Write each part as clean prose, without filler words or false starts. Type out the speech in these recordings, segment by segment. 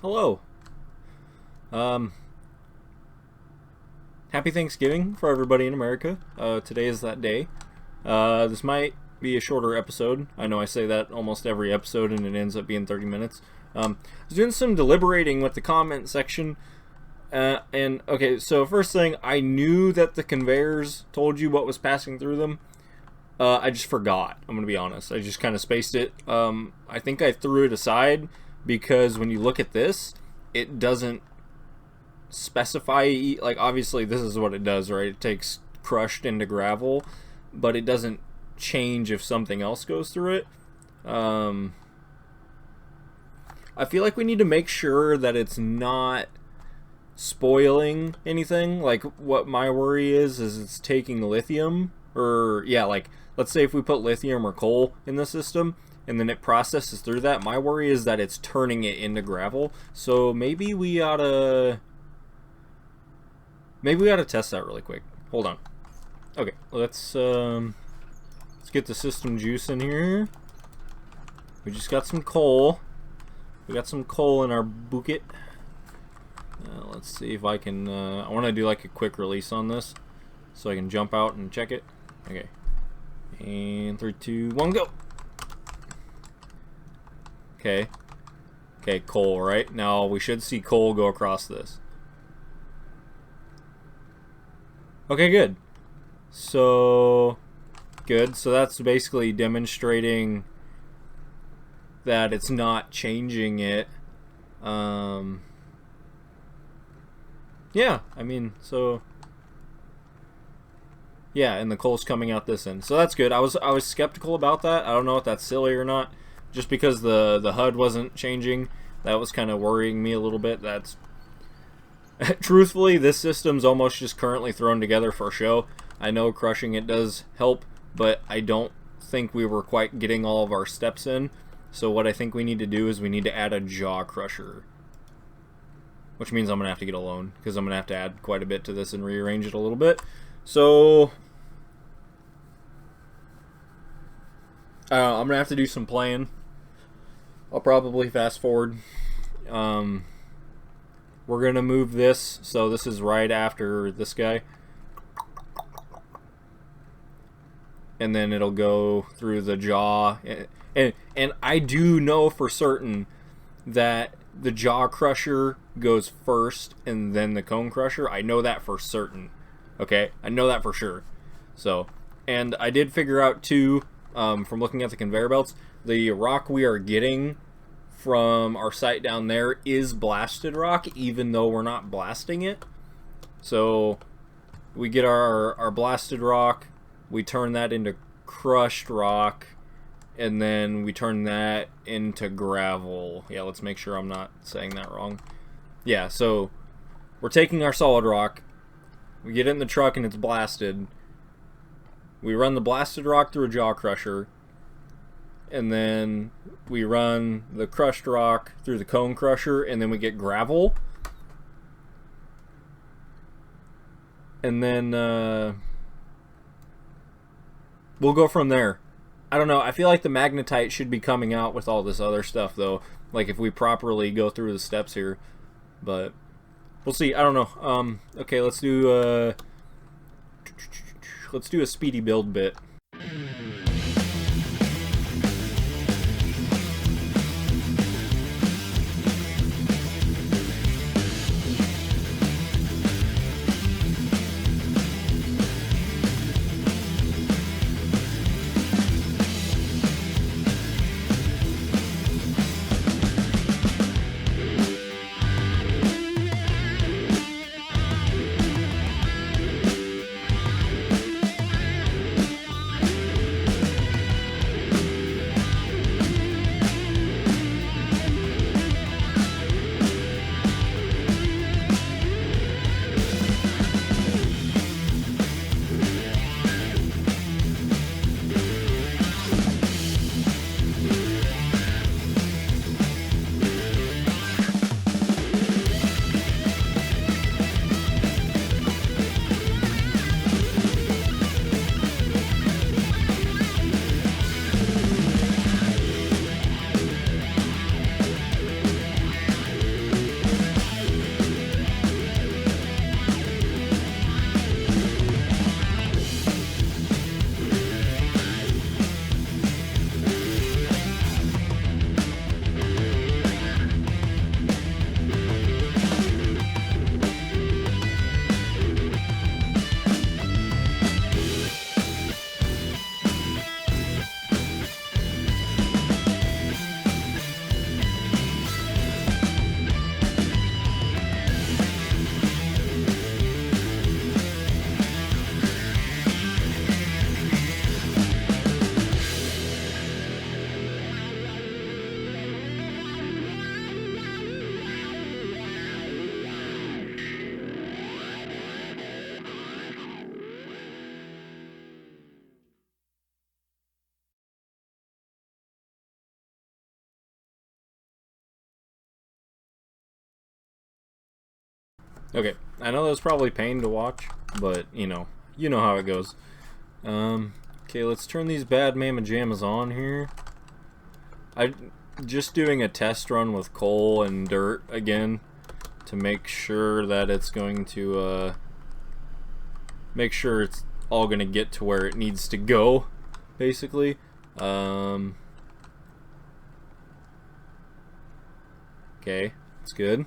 Hello. Um, Happy Thanksgiving for everybody in America. Today is that day. This might be a shorter episode. I know I say that almost every episode and it ends up being 30 minutes. I was doing some deliberating with the comment section. Okay, so first thing, I knew that the conveyors told you what was passing through them. I just forgot. I'm going to be honest. I just kind of spaced it. I think I threw it aside because when you look at this, it doesn't specify, like, obviously this is what it does, right? It takes crushed into gravel, but it doesn't change if something else goes through it. I feel like we need to make sure that it's not spoiling anything. Like, what my worry is it's taking lithium, or yeah, like, let's say if we put lithium or coal in the system and then it processes through that, my worry is that it's turning it into gravel. So maybe we ought to test that really quick. Hold on. Okay, let's get the system juice in here. We just got some coal. We got some coal in our bucket. Let's see if I can, I want to do like a quick release on this so I can jump out and check it. Okay. And 3, 2, 1, go. Okay. Okay, coal, right? Now we should see coal go across this. Okay, good. So, good. So that's basically demonstrating that it's not changing it. Yeah, I mean, so yeah, and the coal's coming out this end, so that's good. I was skeptical about that. I don't know if that's silly or not, just because the HUD wasn't changing. That was kind of worrying me a little bit. That's truthfully, this system's almost just currently thrown together for show. I know crushing it does help, but I don't think we were quite getting all of our steps in. So what I think we need to do is we need to add a jaw crusher, which means I'm gonna have to get a loan because I'm gonna have to add quite a bit to this and rearrange it a little bit. So I'm gonna have to do some playing. I'll probably fast forward. We're gonna move this, so this is right after this guy, and then it'll go through the jaw. And I do know for certain that the jaw crusher goes first and then the cone crusher. I know that for certain. Okay, I know that for sure. So, and I did figure out too, from looking at the conveyor belts, the rock we are getting from our site down there is blasted rock, even though we're not blasting it. So we get our blasted rock, we turn that into crushed rock, and then we turn that into gravel. Yeah, let's make sure I'm not saying that wrong. Yeah, so we're taking our solid rock, we get it in the truck and it's blasted. We run the blasted rock through a jaw crusher, and then we run the crushed rock through the cone crusher, and then we get gravel. And then we'll go from there. I don't know, I feel like the magnetite should be coming out with all this other stuff though, like if we properly go through the steps here, but we'll see. I don't know. Okay, let's do a speedy build bit. Okay, I know that's probably pain to watch, but you know how it goes. Okay, let's turn these bad mamma jammas on here. I just doing a test run with coal and dirt again to make sure that it's going to make sure it's all gonna get to where it needs to go, basically. Okay, that's good.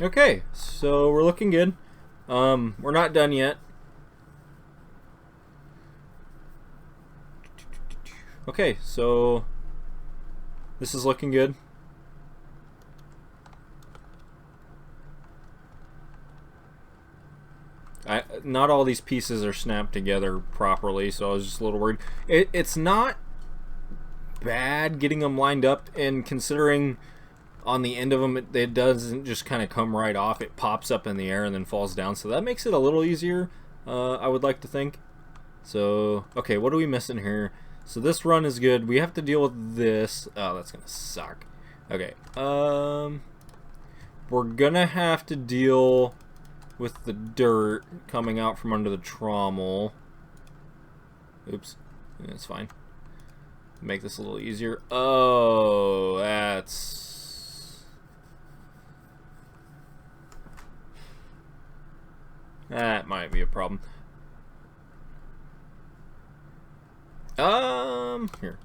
Okay, so we're looking good. We're not done yet. Okay, so this is looking good. Not all these pieces are snapped together properly, so I was just a little worried. It's not bad getting them lined up, and considering on the end of them it doesn't just kind of come right off. It pops up in the air and then falls down, so that makes it a little easier, I would like to think. So, okay, what are we missing here? So this run is good. We have to deal with this. Oh, that's gonna suck. Okay, we're gonna have to deal with the dirt coming out from under the trommel. Oops, it's fine. Make this a little easier. Oh, that might be a problem. Here.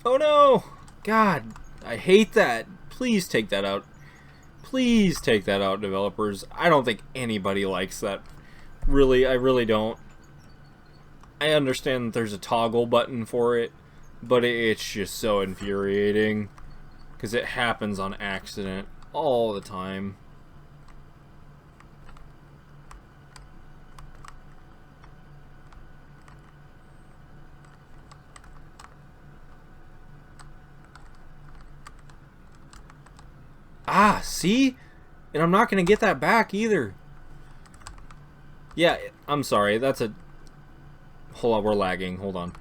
Oh no! God, I hate that. Please take that out. Please take that out, developers. I don't think anybody likes that. Really, I really don't. I understand that there's a toggle button for it, but it's just so infuriating because it happens on accident all the time. Ah, see? And I'm not going to get that back either. Yeah, I'm sorry. That's a... Hold on, we're lagging. Hold on.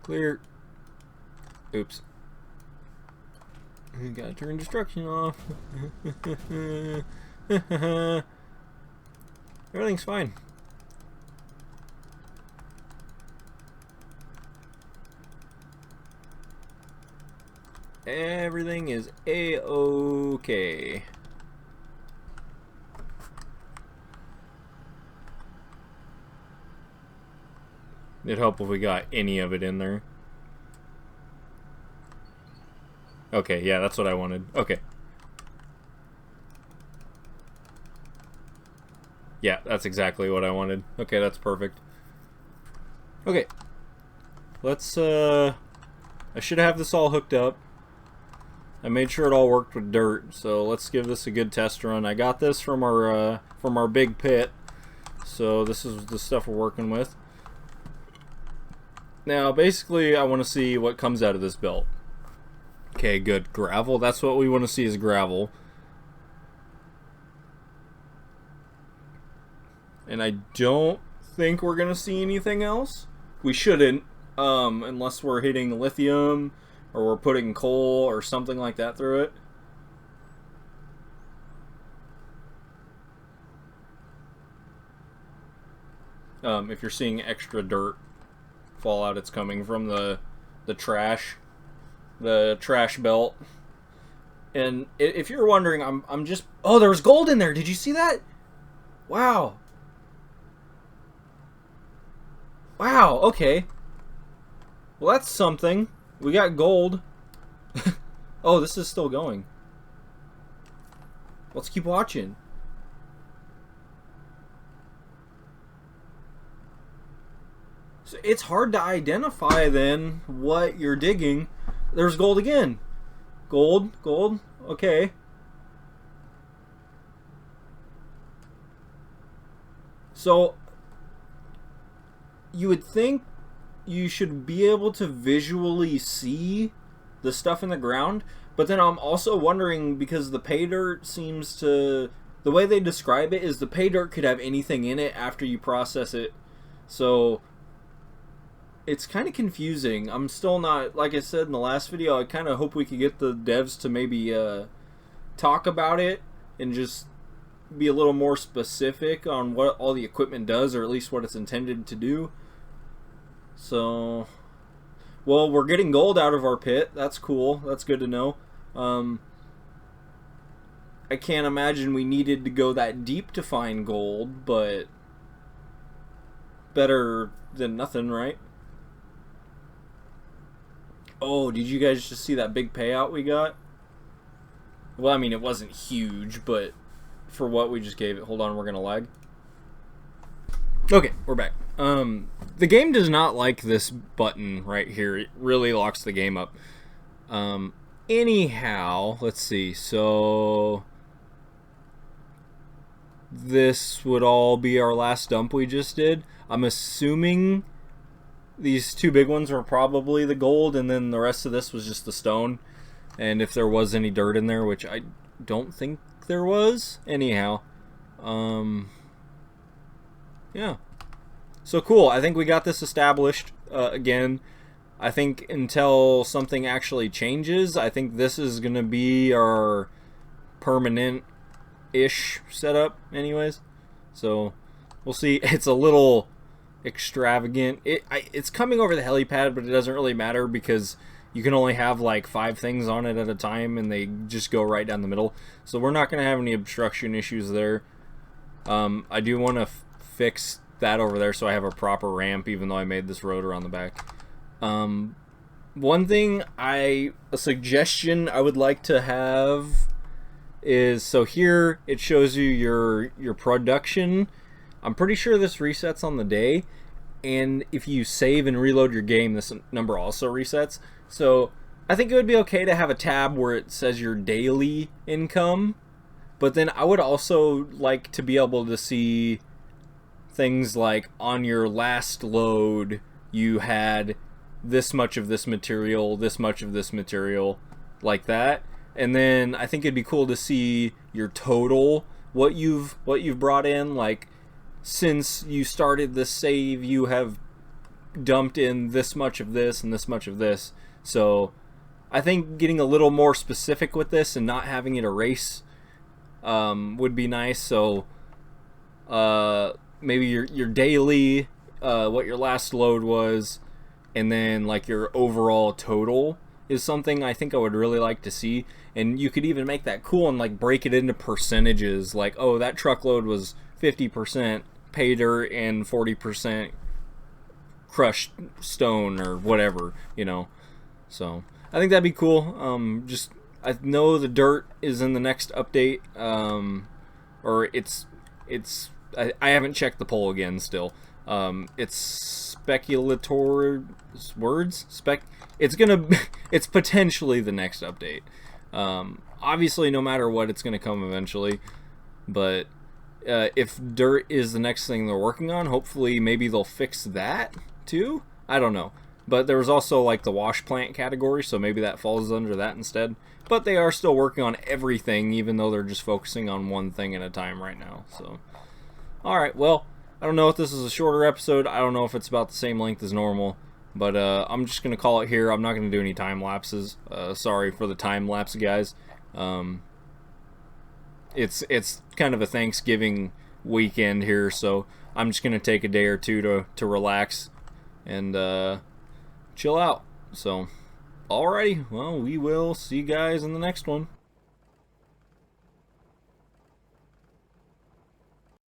Clear. Oops. Gotta turn destruction off. Everything's fine. Everything is a-okay. It'd help if we got any of it in there. Okay, yeah, that's what I wanted. Okay. Yeah, that's exactly what I wanted. Okay, that's perfect. Okay. Let's, I should have this all hooked up. I made sure it all worked with dirt, so let's give this a good test run. I got this from our big pit, so this is the stuff we're working with. Now, basically, I want to see what comes out of this belt. Okay, good. Gravel, that's what we want to see is gravel. And I don't think we're going to see anything else. We shouldn't, unless we're hitting lithium, or we're putting coal or something like that through it. If you're seeing extra dirt fall out, it's coming from the trash belt. And if you're wondering, I'm just... Oh, there was gold in there! Did you see that? Wow. Wow, okay. Well, that's something. We got gold. Oh, this is still going. Let's keep watching. So it's hard to identify then what you're digging. There's gold again. Gold, gold, okay. So you would think you should be able to visually see the stuff in the ground, but then I'm also wondering, because the pay dirt seems to... The way they describe it is the pay dirt could have anything in it after you process it. So it's kind of confusing. I'm still not, like I said in the last video, I kind of hope we could get the devs to maybe talk about it and just be a little more specific on what all the equipment does, or at least what it's intended to do. So, well, we're getting gold out of our pit. That's cool. That's good to know. I can't imagine we needed to go that deep to find gold, but better than nothing, right? Oh, did you guys just see that big payout we got? Well, I mean, it wasn't huge, but for what we just gave it. Hold on, we're gonna lag. Okay, we're back. The game does not like this button right here. It really locks the game up. Anyhow, let's see. So this would all be our last dump we just did. I'm assuming these two big ones were probably the gold, and then the rest of this was just the stone. And if there was any dirt in there, which I don't think there was. Anyhow, yeah. So cool. I think we got this established. Again, I think until something actually changes, I think this is going to be our permanent-ish setup anyways. So we'll see. It's a little extravagant. It's coming over the helipad, but it doesn't really matter because you can only have like 5 things on it at a time, and they just go right down the middle. So we're not going to have any obstruction issues there. I do want to fix that over there so I have a proper ramp, even though I made this rotor on the back. One thing, a suggestion I would like to have is, so here it shows you your production. I'm pretty sure this resets on the day, and if you save and reload your game, this number also resets. So I think it would be okay to have a tab where it says your daily income, but then I would also like to be able to see things like on your last load you had this much of this material, this much of this material, like that. And then I think it'd be cool to see your total, what you've brought in. Like, since you started this save, you have dumped in this much of this and this much of this. So I think getting a little more specific with this and not having it erase would be nice. So maybe your daily, what your last load was, and then like your overall total is something I think I would really like to see. And you could even make that cool and like break it into percentages, like, oh, that truckload was 50% pay dirt and 40% crushed stone or whatever, you know. So I think that'd be cool. Just, I know the dirt is in the next update, or I haven't checked the poll again still. It's speculator words. It's potentially the next update. Obviously, no matter what, it's gonna come eventually. But if dirt is the next thing they're working on, hopefully maybe they'll fix that too. I don't know. But there was also like the wash plant category, so maybe that falls under that instead. But they are still working on everything, even though they're just focusing on one thing at a time right now. So, alright, well, I don't know if this is a shorter episode. I don't know if it's about the same length as normal. But I'm just going to call it here. I'm not going to do any time lapses. Sorry for the time lapse, guys. It's kind of a Thanksgiving weekend here, so I'm just going to take a day or two to relax and chill out. So, alrighty. Well, we will see you guys in the next one.